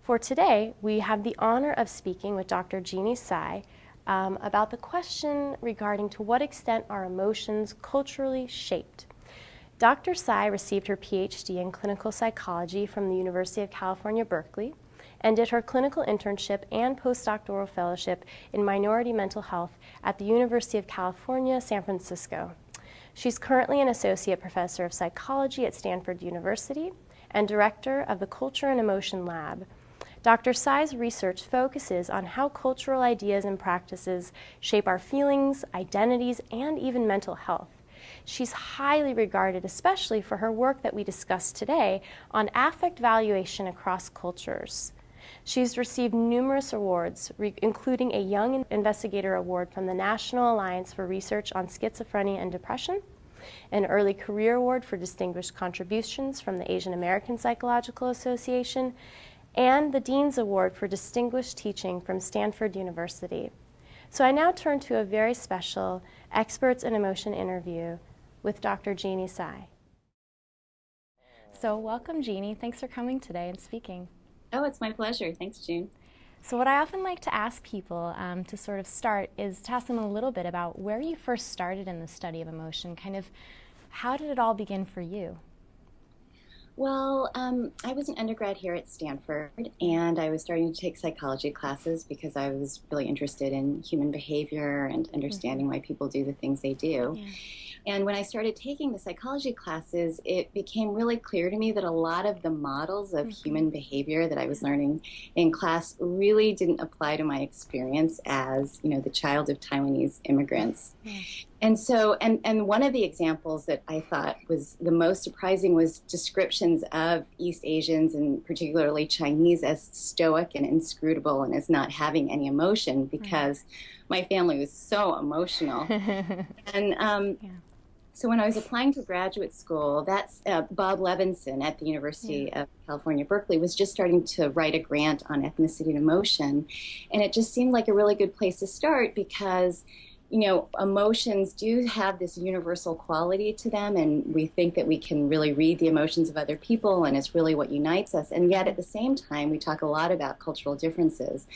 For today, we have the honor of speaking with Dr. Jeanne Tsai about the question regarding to what extent are emotions culturally shaped. Dr. Tsai received her PhD in clinical psychology from the University of California, Berkeley, and did her clinical internship and postdoctoral fellowship in minority mental health at the University of California, San Francisco. She's currently an associate professor of psychology at Stanford University and director of the Culture and Emotion Lab. Dr. Tsai's research focuses on how cultural ideas and practices shape our feelings, identities, and even mental health. She's highly regarded, especially for her work that we discussed today on affect valuation across cultures. She's received numerous awards, including a Young Investigator Award from the National Alliance for Research on Schizophrenia and Depression, an Early Career Award for Distinguished Contributions from the Asian American Psychological Association, and the Dean's Award for Distinguished Teaching from Stanford University. So I now turn to a very special Experts in Emotion interview with Dr. Jeanne Tsai. So welcome, Jeanne. Thanks for coming today and speaking. Oh, it's my pleasure. Thanks, Jeanne. So what I often like to ask people to sort of start is to ask them a little bit about where you first started in the study of emotion. Kind of how did it all begin for you? Well, I was an undergrad here at Stanford, and I was starting to take psychology classes because I was really interested in human behavior and understanding why people do the things they do. Yeah. And when I started taking the psychology classes, it became really clear to me that a lot of the models of human behavior that I was learning in class really didn't apply to my experience as, the child of Taiwanese immigrants. Yeah. And so, and one of the examples that I thought was the most surprising was descriptions of East Asians, and particularly Chinese, as stoic and inscrutable and as not having any emotion because my family was so emotional. And so when I was applying for graduate school, that's Bob Levinson at the University of California, Berkeley, was just starting to write a grant on ethnicity and emotion. And it just seemed like a really good place to start because emotions do have this universal quality to them, and we think that we can really read the emotions of other people, and it's really what unites us. And yet, at the same time, we talk a lot about cultural differences.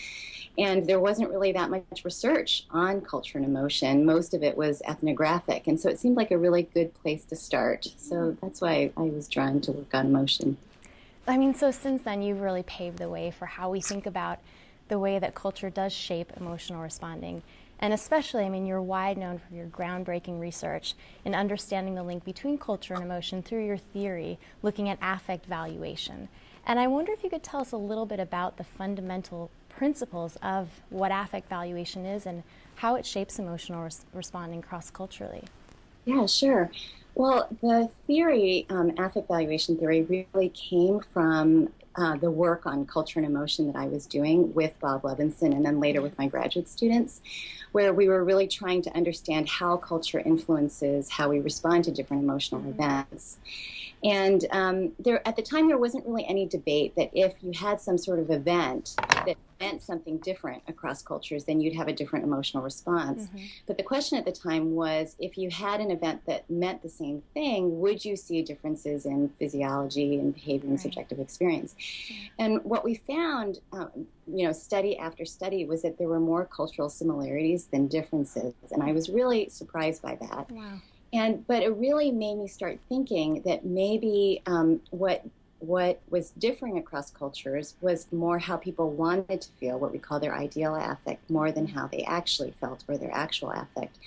And there wasn't really that much research on culture and emotion. Most of it was ethnographic, and so it seemed like a really good place to start. So that's why I was drawn to work on emotion. I mean, so since then, you've really paved the way for how we think about the way that culture does shape emotional responding. And especially, you're wide known for your groundbreaking research in understanding the link between culture and emotion through your theory, looking at affect valuation. And I wonder if you could tell us a little bit about the fundamental principles of what affect valuation is and how it shapes emotional responding cross-culturally. Yeah, sure. Well, the theory, affect valuation theory, really came from the work on culture and emotion that I was doing with Bob Levinson and then later with my graduate students, where we were really trying to understand how culture influences how we respond to different emotional events. And at the time, there wasn't really any debate that if you had some sort of event that meant something different across cultures, then you'd have a different emotional response. But the question at the time was, if you had an event that meant the same thing, would you see differences in physiology and behavior and subjective experience? And what we found, study after study, was that there were more cultural similarities than differences. And I was really surprised by that. Wow. But it really made me start thinking that maybe what was differing across cultures was more how people wanted to feel, what we call their ideal affect, more than how they actually felt or their actual affect.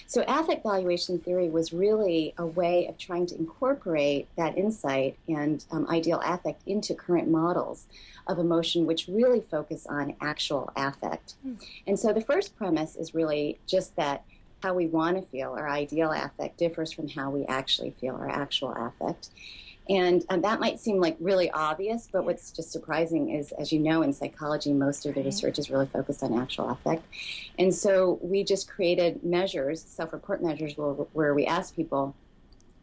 So affect valuation theory was really a way of trying to incorporate that insight and ideal affect into current models of emotion, which really focus on actual affect. And so the first premise is really just that how we want to feel, our ideal affect, differs from how we actually feel, our actual affect. And that might seem like really obvious, but what's just surprising is, as you know, in psychology, most of the research is really focused on actual affect. And so we just created measures, self-report measures, where we asked people,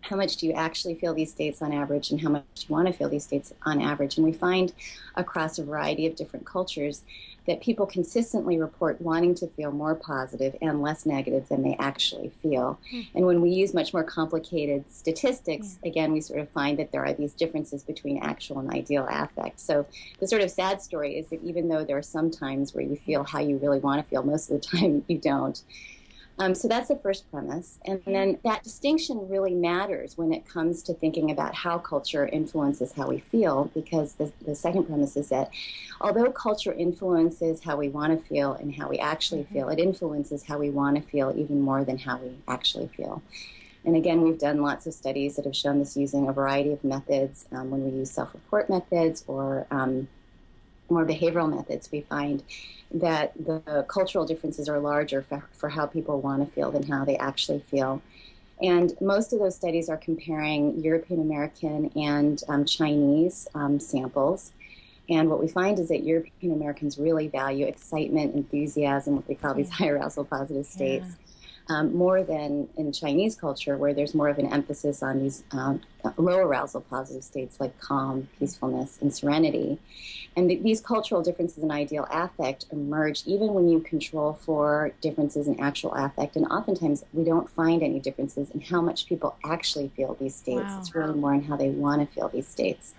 how much do you actually feel these states on average and how much you want to feel these states on average. And we find across a variety of different cultures that people consistently report wanting to feel more positive and less negative than they actually feel. And when we use much more complicated statistics, again, we sort of find that there are these differences between actual and ideal affect. So the sort of sad story is that even though there are some times where you feel how you really want to feel, most of the time you don't. So that's the first premise. And then that distinction really matters when it comes to thinking about how culture influences how we feel, because the second premise is that although culture influences how we want to feel and how we actually feel, it influences how we want to feel even more than how we actually feel. And again, we've done lots of studies that have shown this using a variety of methods. When we use self-report methods or more behavioral methods, we find that the cultural differences are larger for how people want to feel than how they actually feel. And most of those studies are comparing European American and Chinese samples. And what we find is that European Americans really value excitement, enthusiasm, what they call these high arousal positive states. More than in Chinese culture, where there's more of an emphasis on these low arousal positive states like calm, peacefulness, and serenity. And these cultural differences in ideal affect emerge even when you control for differences in actual affect. And oftentimes we don't find any differences in how much people actually feel these states. Wow. It's really more in how they want to feel these states.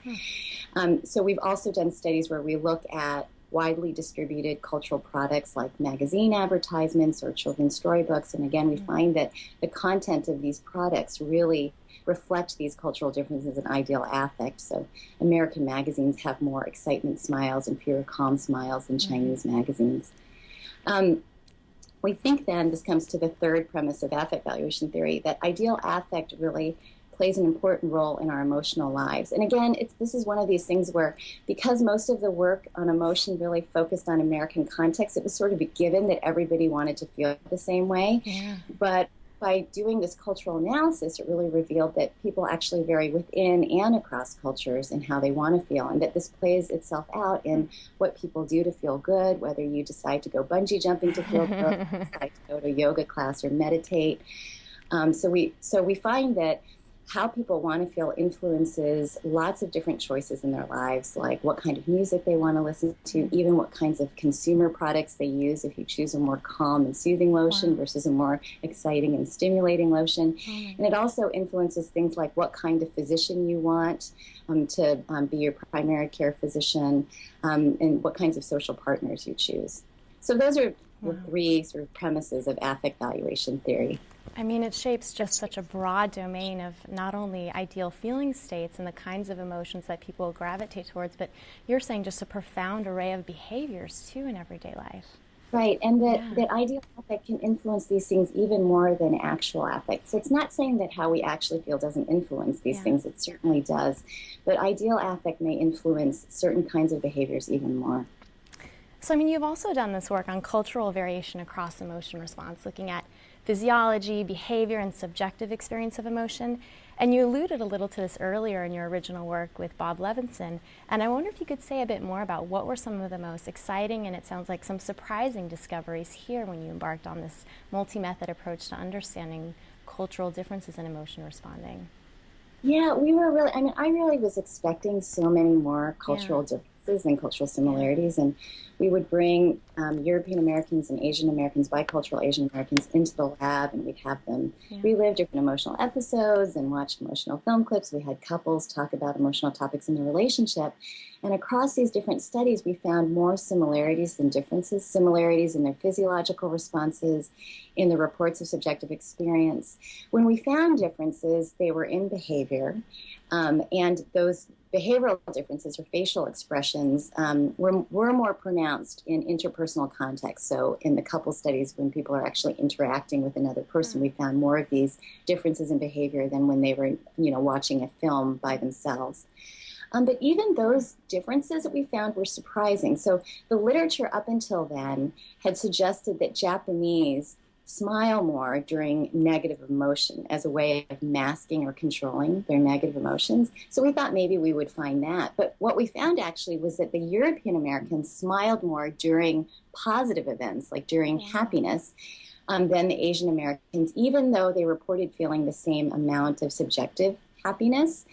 So we've also done studies where we look at widely distributed cultural products like magazine advertisements or children's storybooks. And again, we find that the content of these products really reflect these cultural differences in ideal affect. So American magazines have more excitement smiles and fewer calm smiles than Chinese magazines. We think then, this comes to the third premise of affect valuation theory, that ideal affect really plays an important role in our emotional lives. And again, this is one of these things where, because most of the work on emotion really focused on American context, it was sort of a given that everybody wanted to feel the same way. Yeah. But by doing this cultural analysis, it really revealed that people actually vary within and across cultures in how they want to feel, and that this plays itself out in what people do to feel good, whether you decide to go bungee jumping to feel good, decide to go to a yoga class or meditate. So we find that how people want to feel influences lots of different choices in their lives, like what kind of music they want to listen to, even what kinds of consumer products they use. If you choose a more calm and soothing lotion versus a more exciting and stimulating lotion. And it also influences things like what kind of physician you want to be your primary care physician, and what kinds of social partners you choose. So those are the three sort of premises of affect valuation theory. I mean, it shapes just such a broad domain of not only ideal feeling states and the kinds of emotions that people gravitate towards, but you're saying just a profound array of behaviors, too, in everyday life. Right, and that ideal affect can influence these things even more than actual affect. So it's not saying that how we actually feel doesn't influence these things. It certainly does. But ideal affect may influence certain kinds of behaviors even more. So, I mean, you've also done this work on cultural variation across emotion response, looking at physiology, behavior, and subjective experience of emotion. And you alluded a little to this earlier in your original work with Bob Levinson. And I wonder if you could say a bit more about what were some of the most exciting and, it sounds like, some surprising discoveries here when you embarked on this multi-method approach to understanding cultural differences in emotion responding. Yeah, I really was expecting so many more cultural differences and cultural similarities, and we would bring European Americans and Asian Americans, bicultural Asian Americans, into the lab, and we'd have them relive different emotional episodes and watch emotional film clips. We had couples talk about emotional topics in their relationship, and across these different studies, we found more similarities than differences, similarities in their physiological responses, in the reports of subjective experience. When we found differences, they were in behavior, and those behavioral differences or facial expressions were more pronounced in interpersonal context. So in the couple studies, when people are actually interacting with another person, we found more of these differences in behavior than when they were, watching a film by themselves. But even those differences that we found were surprising. So the literature up until then had suggested that Japanese smile more during negative emotion as a way of masking or controlling their negative emotions. So we thought maybe we would find that. But what we found actually was that the European Americans smiled more during positive events, like during happiness. than the Asian Americans, even though they reported feeling the same amount of subjective happiness.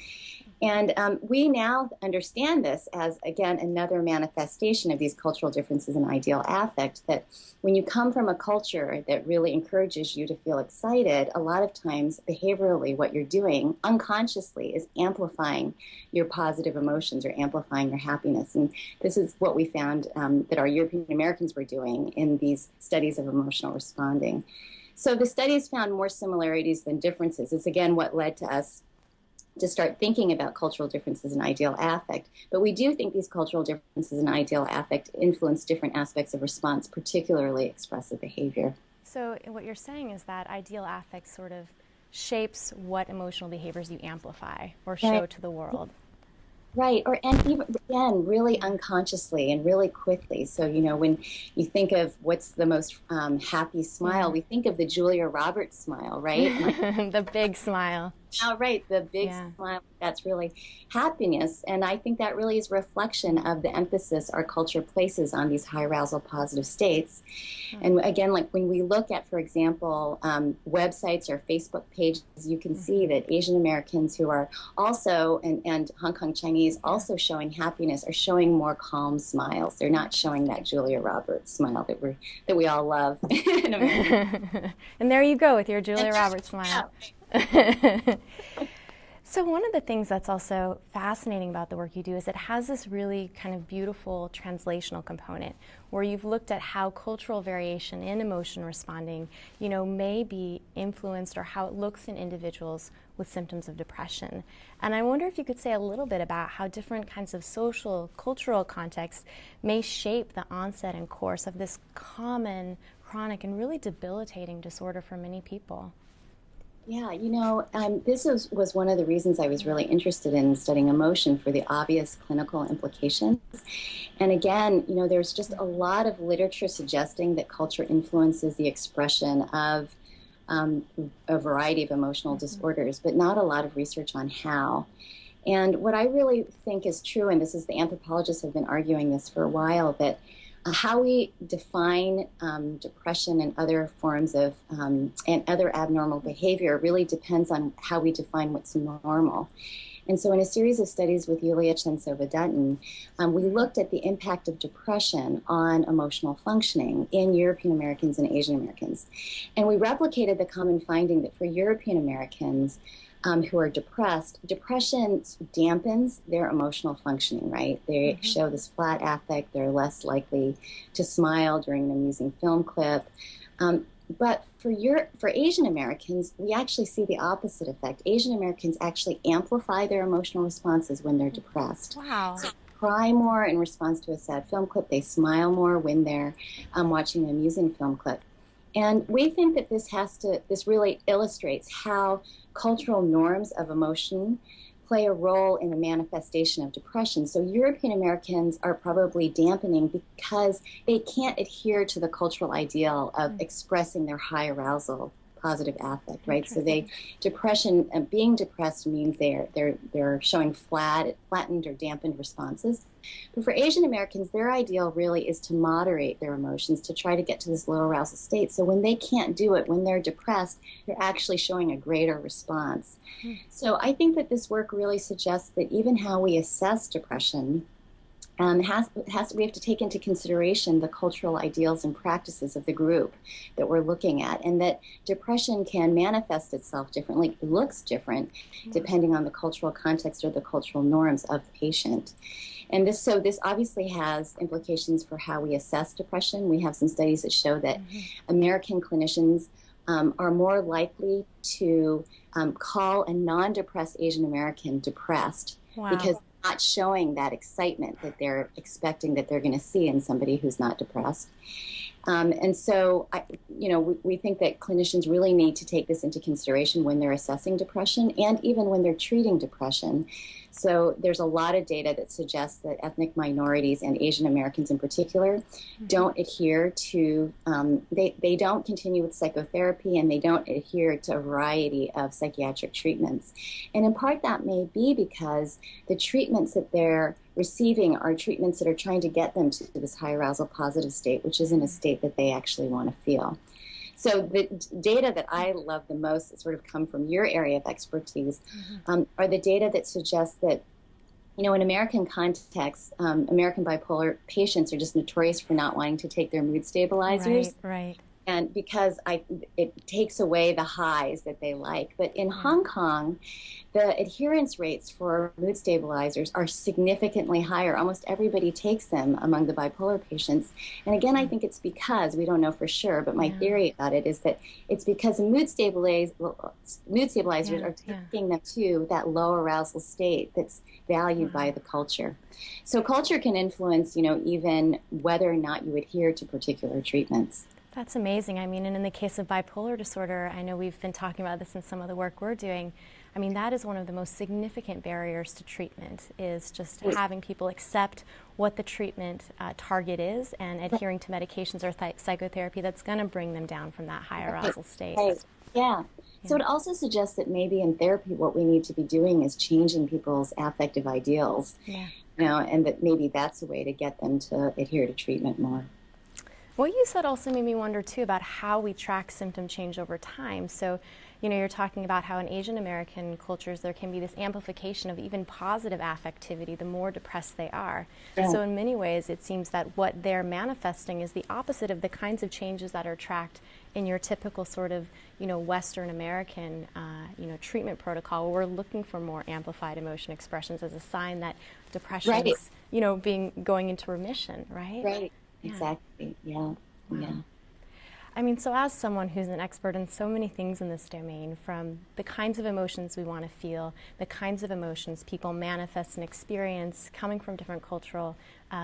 And we now understand this as, again, another manifestation of these cultural differences in ideal affect, that when you come from a culture that really encourages you to feel excited, a lot of times behaviorally what you're doing unconsciously is amplifying your positive emotions or amplifying your happiness. And this is what we found that our European Americans were doing in these studies of emotional responding. So the studies found more similarities than differences. It's, again, what led to us to start thinking about cultural differences in ideal affect. But we do think these cultural differences in ideal affect influence different aspects of response, particularly expressive behavior. So what you're saying is that ideal affect sort of shapes what emotional behaviors you amplify or show to the world. Right, and even, again, really unconsciously and really quickly. So, when you think of what's the most happy smile, we think of the Julia Roberts smile, right? The big smile. Oh, right, the big smile, that's really happiness. And I think that really is a reflection of the emphasis our culture places on these high arousal positive states. And again, like when we look at, for example, websites or Facebook pages, you can see that Asian Americans who are also, and Hong Kong Chinese also showing happiness are showing more calm smiles. They're not showing that Julia Roberts smile that we all love in America. And there you go with your Julia Roberts smile. So one of the things that's also fascinating about the work you do is it has this really kind of beautiful translational component where you've looked at how cultural variation in emotion responding, may be influenced or how it looks in individuals with symptoms of depression. And I wonder if you could say a little bit about how different kinds of social, cultural contexts may shape the onset and course of this common, chronic, and really debilitating disorder for many people. Yeah, this was one of the reasons I was really interested in studying emotion, for the obvious clinical implications. And again, there's just a lot of literature suggesting that culture influences the expression of a variety of emotional disorders, but not a lot of research on how. And what I really think is true, and this is, the anthropologists have been arguing this for a while, that how we define depression and other forms of and other abnormal behavior really depends on how we define what's normal. And so in a series of studies with Yulia Chentsova-Dutton, we looked at the impact of depression on emotional functioning in European Americans and Asian Americans. And we replicated the common finding that for European Americans, who are depressed, depression dampens their emotional functioning, right? They show this flat affect. They're less likely to smile during an amusing film clip. But for Asian Americans, we actually see the opposite effect. Asian Americans actually amplify their emotional responses when they're depressed. Wow. So they cry more in response to a sad film clip. They smile more when they're watching an amusing film clip. And we think that this really illustrates how cultural norms of emotion play a role in the manifestation of depression. So European Americans are probably dampening because they can't adhere to the cultural ideal of expressing their high arousal positive affect, right? So being depressed means they're showing flattened or dampened responses. But for Asian Americans, their ideal really is to moderate their emotions, to try to get to this low arousal state. So when they can't do it, when they're depressed, they're actually showing a greater response. So I think that this work really suggests that even how we assess depression we have to take into consideration the cultural ideals and practices of the group that we're looking at, and that depression can manifest itself differently, looks different, depending on the cultural context or the cultural norms of the patient. And this obviously has implications for how we assess depression. We have some studies that show that American clinicians are more likely to call a non-depressed Asian American depressed because not showing that excitement that they're expecting that they're going to see in somebody who's not depressed. And so, we think that clinicians really need to take this into consideration when they're assessing depression and even when they're treating depression. So there's a lot of data that suggests that ethnic minorities and Asian Americans in particular don't adhere to, they don't continue with psychotherapy, and they don't adhere to a variety of psychiatric treatments. And in part that may be because the treatments that they're receiving are treatments that are trying to get them to this high arousal positive state, which isn't a state that they actually want to feel. So the data that I love the most that sort of come from your area of expertise are the data that suggests that, in American context, American bipolar patients are just notorious for not wanting to take their mood stabilizers. Right, right. And because it takes away the highs that they like. But in Hong Kong, the adherence rates for mood stabilizers are significantly higher. Almost everybody takes them among the bipolar patients. And again, I think it's because, we don't know for sure, but my theory about it is that it's because the mood stabilizers are taking them to that low arousal state that's valued by the culture. So culture can influence, even whether or not you adhere to particular treatments. That's amazing. I mean, and in the case of bipolar disorder, I know we've been talking about this in some of the work we're doing. I mean, that is one of the most significant barriers to treatment, is just having people accept what the treatment target is and adhering to medications or psychotherapy that's going to bring them down from that high arousal state. Right. Yeah. So it also suggests that maybe in therapy what we need to be doing is changing people's affective ideals, and that maybe that's a way to get them to adhere to treatment more. What you said also made me wonder, too, about how we track symptom change over time. So, you're talking about how in Asian American cultures there can be this amplification of even positive affectivity the more depressed they are. Yeah. So in many ways it seems that what they're manifesting is the opposite of the kinds of changes that are tracked in your typical sort of, Western American, treatment protocol, where we're looking for more amplified emotion expressions as a sign that depression is, going into remission, right? Right. Yeah. Exactly. Yeah. Wow. Yeah. I mean, so as someone who's an expert in so many things in this domain, from the kinds of emotions we want to feel, the kinds of emotions people manifest and experience coming from different cultural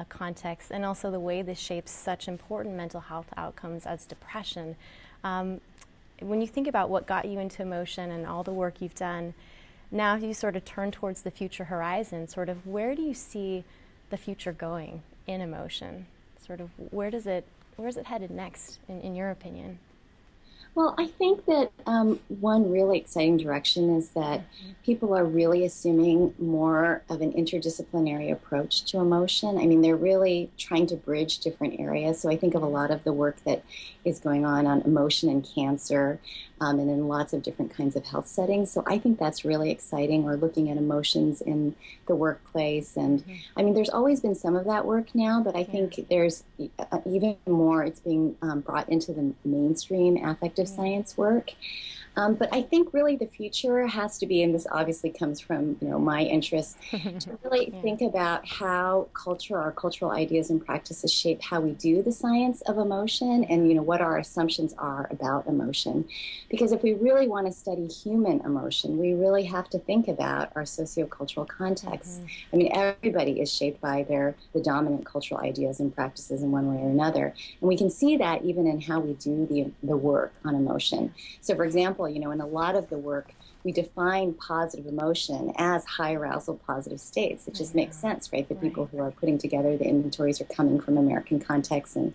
contexts, and also the way this shapes such important mental health outcomes as depression, when you think about what got you into emotion and all the work you've done, now you sort of turn towards the future horizon, sort of where do you see the future going in emotion? Sort of where's it headed next, in your opinion? Well, I think that one really exciting direction is that people are really assuming more of an interdisciplinary approach to emotion. I mean, they're really trying to bridge different areas. So I think of a lot of the work that is going on emotion and cancer, and in lots of different kinds of health settings. So I think that's really exciting. We're looking at emotions in the workplace. And I mean, there's always been some of that work now, but I think there's even more. It's being brought into the mainstream affective science work. But I think really the future has to be, and this obviously comes from my interest, to really think about how our cultural ideas and practices shape how we do the science of emotion, and what our assumptions are about emotion. Because if we really want to study human emotion, we really have to think about our sociocultural context. I mean, everybody is shaped by the dominant cultural ideas and practices in one way or another, and we can see that even in how we do the work on emotion. So, for example, in a lot of the work, we define positive emotion as high arousal positive states. It just makes sense, right? The people who are putting together the inventories are coming from American contexts and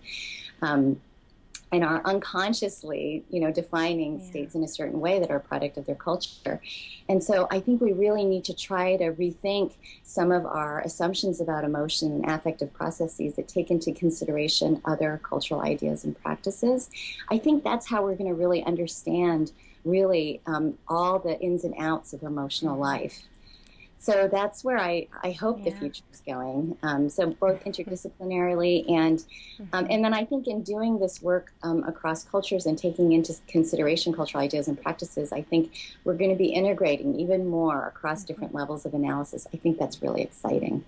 are unconsciously, defining states in a certain way that are a product of their culture. And so I think we really need to try to rethink some of our assumptions about emotion and affective processes that take into consideration other cultural ideas and practices. I think that's how we're going to really understand all the ins and outs of emotional life. So that's where I hope the future is going. So both interdisciplinarily and then I think in doing this work across cultures and taking into consideration cultural ideas and practices, I think we're going to be integrating even more across different levels of analysis. I think that's really exciting.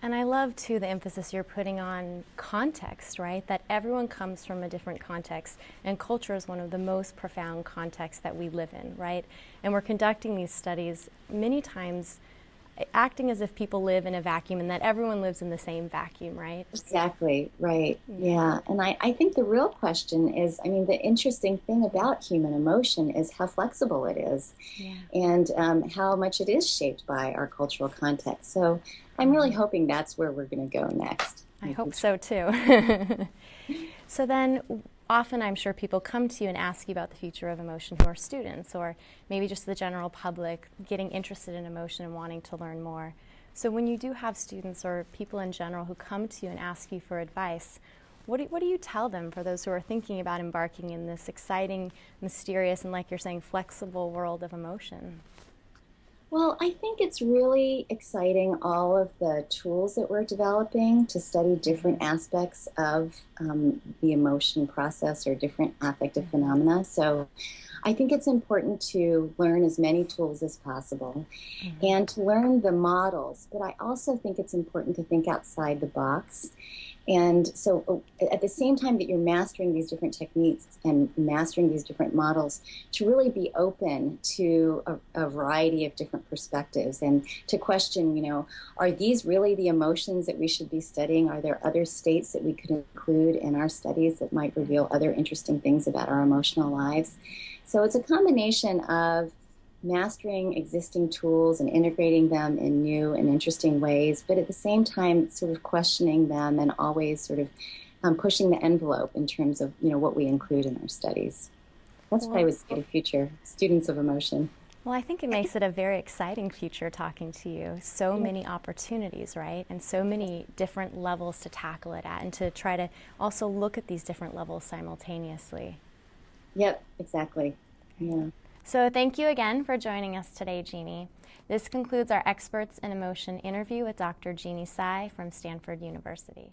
And I love, too, the emphasis you're putting on context, right? That everyone comes from a different context, and culture is one of the most profound contexts that we live in, right? And we're conducting these studies many times acting as if people live in a vacuum and that everyone lives in the same vacuum, right? Exactly, right. Yeah. And I think the real question is, I mean, the interesting thing about human emotion is how flexible it is and how much it is shaped by our cultural context. So I'm really hoping that's where we're going to go next. I hope so, too. So then, often I'm sure people come to you and ask you about the future of emotion who are students, or maybe just the general public getting interested in emotion and wanting to learn more. So when you do have students or people in general who come to you and ask you for advice, What do you tell them for those who are thinking about embarking in this exciting, mysterious, and like you're saying, flexible world of emotion? Well, I think it's really exciting, all of the tools that we're developing to study different aspects of the emotion process or different affective phenomena. So I think it's important to learn as many tools as possible and to learn the models. But I also think it's important to think outside the box. And so at the same time that you're mastering these different techniques and mastering these different models, to really be open to a variety of different perspectives and to question, are these really the emotions that we should be studying? Are there other states that we could include in our studies that might reveal other interesting things about our emotional lives? So it's a combination of mastering existing tools and integrating them in new and interesting ways, but at the same time, sort of questioning them and always sort of pushing the envelope in terms of, what we include in our studies. That's what I would say to future students of emotion. Well, I think it makes it a very exciting future talking to you. So many opportunities, right? And so many different levels to tackle it at and to try to also look at these different levels simultaneously. Yep, exactly. Yeah. So thank you again for joining us today, Jeanne. This concludes our Experts in Emotion interview with Dr. Jeanne Tsai from Stanford University.